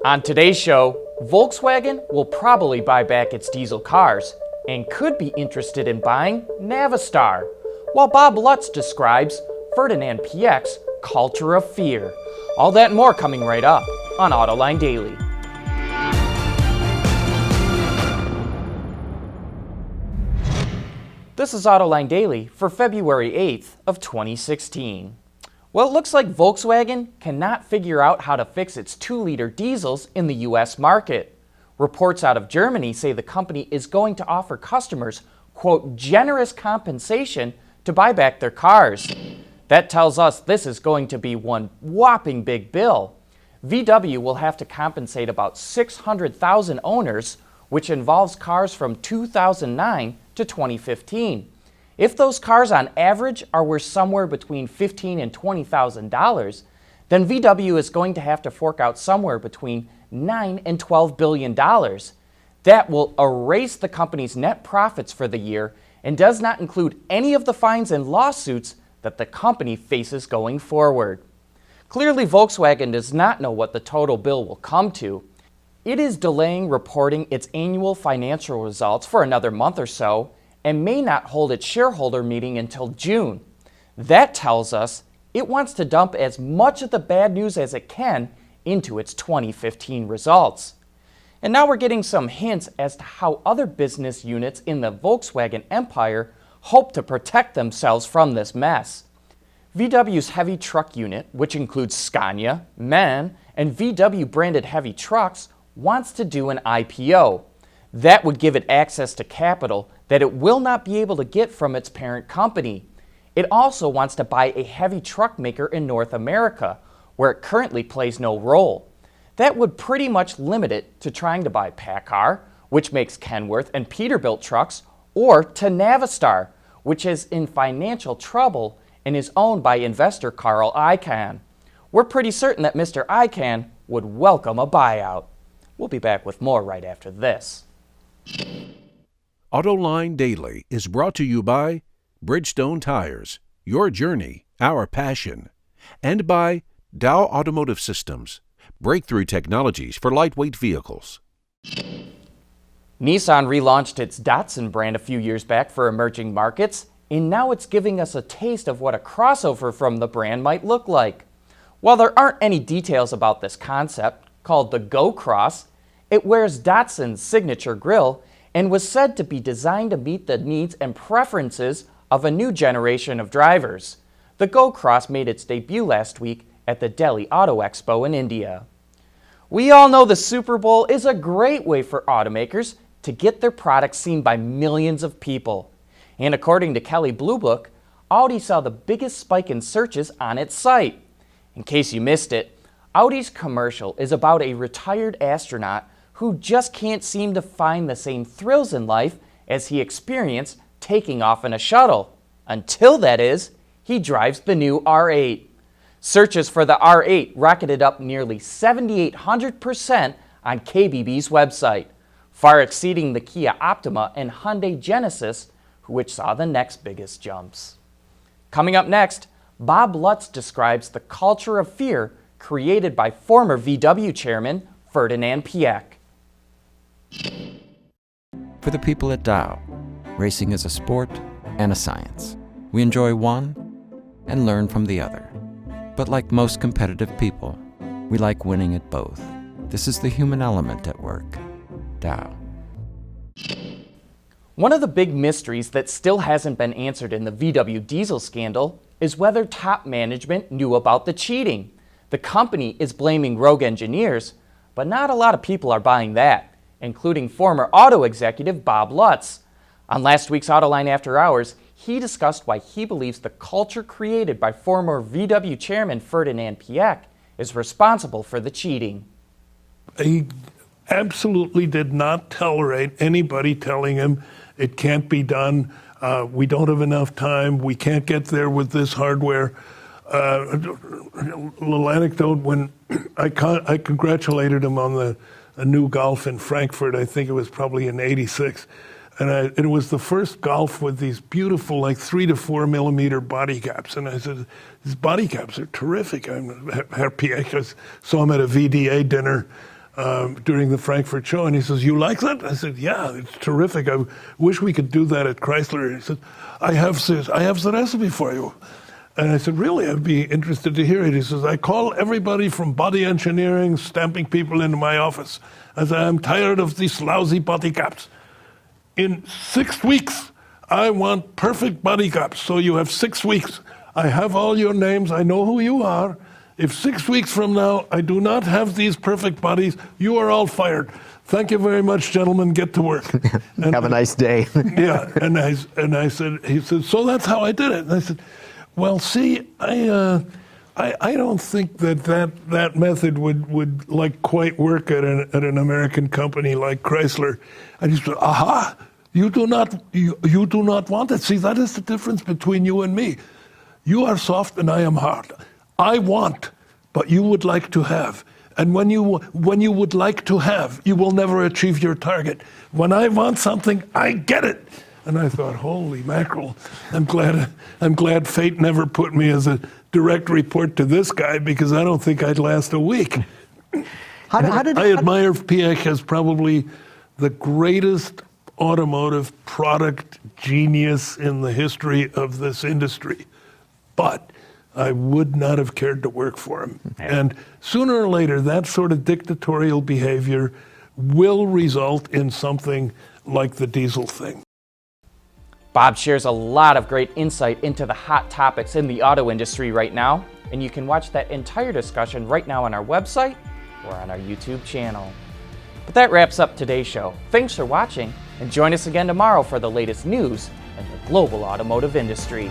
On today's show, Volkswagen will probably buy back its diesel cars and could be interested in buying Navistar, while Bob Lutz describes Ferdinand Piëch's culture of fear. All that and more coming right up on Autoline Daily. This is Autoline Daily for February 8th of 2016. Well, it looks like Volkswagen cannot figure out how to fix its 2-liter diesels in the U.S. market. Reports out of Germany say the company is going to offer customers, quote, generous compensation to buy back their cars. That tells us this is going to be one whopping big bill. VW will have to compensate about 600,000 owners, which involves cars from 2009 to 2015. If those cars on average are worth somewhere between $15,000 and $20,000, then VW is going to have to fork out somewhere between $9 and $12 billion. That will erase the company's net profits for the year and does not include any of the fines and lawsuits that the company faces going forward. Clearly, Volkswagen does not know what the total bill will come to. It is delaying reporting its annual financial results for another month or so and may not hold its shareholder meeting until June. That tells us it wants to dump as much of the bad news as it can into its 2015 results. And now we're getting some hints as to how other business units in the Volkswagen empire hope to protect themselves from this mess. VW's heavy truck unit, which includes Scania, MAN, and VW branded heavy trucks, wants to do an IPO. That would give it access to capital that it will not be able to get from its parent company. It also wants to buy a heavy truck maker in North America, where it currently plays no role. That would pretty much limit it to trying to buy PACCAR, which makes Kenworth and Peterbilt trucks, or to Navistar, which is in financial trouble and is owned by investor Carl Icahn. We're pretty certain that Mr. Icahn would welcome a buyout. We'll be back with more right after this. Autoline Daily is brought to you by Bridgestone Tires, your journey, our passion, and by Dow Automotive Systems, breakthrough technologies for lightweight vehicles. Nissan relaunched its Datsun brand a few years back for emerging markets, and now it's giving us a taste of what a crossover from the brand might look like. While there aren't any details about this concept, called the Go Cross, it wears Datsun's signature grille and was said to be designed to meet the needs and preferences of a new generation of drivers. The Go Cross made its debut last week at the Delhi Auto Expo in India. We all know the Super Bowl is a great way for automakers to get their products seen by millions of people. And according to Kelley Blue Book, Audi saw the biggest spike in searches on its site. In case you missed it, Audi's commercial is about a retired astronaut who just can't seem to find the same thrills in life as he experienced taking off in a shuttle. Until, that is, he drives the new R8. Searches for the R8 rocketed up nearly 7,800% on KBB's website, far exceeding the Kia Optima and Hyundai Genesis, which saw the next biggest jumps. Coming up next, Bob Lutz describes the culture of fear created by former VW chairman Ferdinand Piëch. For the people at Dow, racing is a sport and a science. We enjoy one and learn from the other. But like most competitive people, we like winning at both. This is the human element at work. Dow. One of the big mysteries that still hasn't been answered in the VW diesel scandal is whether top management knew about the cheating. The company is blaming rogue engineers, but not a lot of people are buying that, including former auto executive Bob Lutz. On last week's Autoline After Hours, he discussed why he believes the culture created by former VW chairman Ferdinand Piëch is responsible for the cheating. He absolutely did not tolerate anybody telling him it can't be done, we don't have enough time, we can't get there with this hardware. A little anecdote, when I congratulated him on a new Golf in Frankfurt, I think it was probably in '86, and it was the first Golf with these beautiful, like 3 to 4 millimeter body caps, and I said, these body caps are terrific. I saw him at a VDA dinner during the Frankfurt show, and he says, "You like that?" I said, "Yeah, it's terrific. I wish we could do that at Chrysler." He said, I have the recipe for you." And I said, "Really? I'd be interested to hear it." He says, "I call everybody from body engineering, stamping people into my office. I said, I'm tired of these lousy body caps. In 6 weeks, I want perfect body caps. So you have 6 weeks. I have all your names. I know who you are. If 6 weeks from now I do not have these perfect bodies, you are all fired. Thank you very much, gentlemen. Get to work." And Have a nice day. yeah, and I said, he said, "So that's how I did it." And I said, "Well, see, I don't think that method would like quite work at an American company like Chrysler." And he said, "Aha, you do not want it. See, that is the difference between you and me. You are soft and I am hard. I want, but you would like to have. And when you would like to have, you will never achieve your target. When I want something, I get it." And I thought, holy mackerel! I'm glad fate never put me as a direct report to this guy, because I don't think I'd last a week. I admire Piech as probably the greatest automotive product genius in the history of this industry, but I would not have cared to work for him. And sooner or later, that sort of dictatorial behavior will result in something like the diesel thing. Bob shares a lot of great insight into the hot topics in the auto industry right now, and you can watch that entire discussion right now on our website or on our YouTube channel. But that wraps up today's show. Thanks for watching, and join us again tomorrow for the latest news in the global automotive industry.